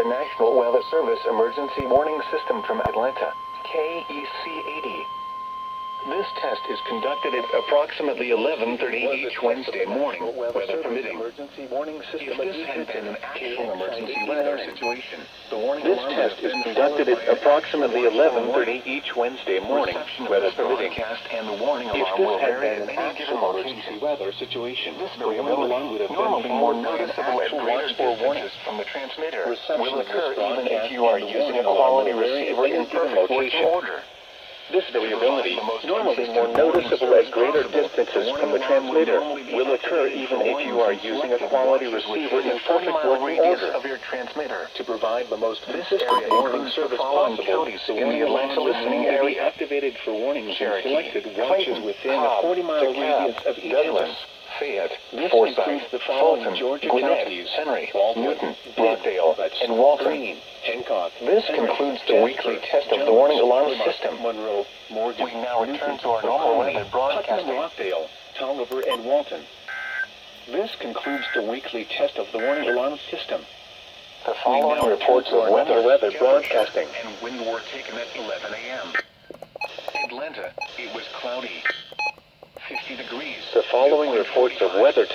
the National Weather Service Emergency Warning System from Atlanta, KEC-80. This test is conducted at approximately 11:30 each Wednesday morning, weather permitting. If this had been an actual emergency weather situation, the warning This test is conducted at approximately 11:30 each Wednesday morning, weather permitting. And the warning If alarm this will had vary been at an any given actual location. emergency weather situation, This the warning variability, alarm would have been normally more followed by an noticeable at actual greater watch or warning. distances from the transmitter, Reception will of this occur even if broadcast you are and the using a warning alarm quality will vary at receiver any in given perfect working location. order. This variability, The most normally consistent more noticeable warning at greater service possible, distances the from the warning alarm will transmitter, normally be will occur activated even for if you are warnings using a selected quality watches receiver within in the perfect 40-mile working radius order. of your transmitter. To provide the most This consistent area warning includes service the following possible, counties the in the warning Atlanta alarm will listening normally be area: activated for warnings in Cherokee, selected watches Clayton, within a Cobb, 40-mile radius DeKalb, of each Douglas, address. Fayette, This Forsyth, includes the following Fulton, Georgia Gwinnett, counties: Henry, Baldwin, Newton, Bibb, Rockdale, Butts, and Walton. Green, Hancock. This Henry, concludes the Jasper, weekly test of the Jones, warning alarm Fremont, system. Monroe, Morgan, We now return Newton, to our normal Oconee, weather broadcasting. Putnam, Rockdale, Tolliver, and Walton. This concludes the weekly test of the warning alarm system. The following reports of weather broadcasting. and wind were taken at 11 a.m. Atlanta, it was cloudy. 50 degrees. The following Dew point reports of 45. weather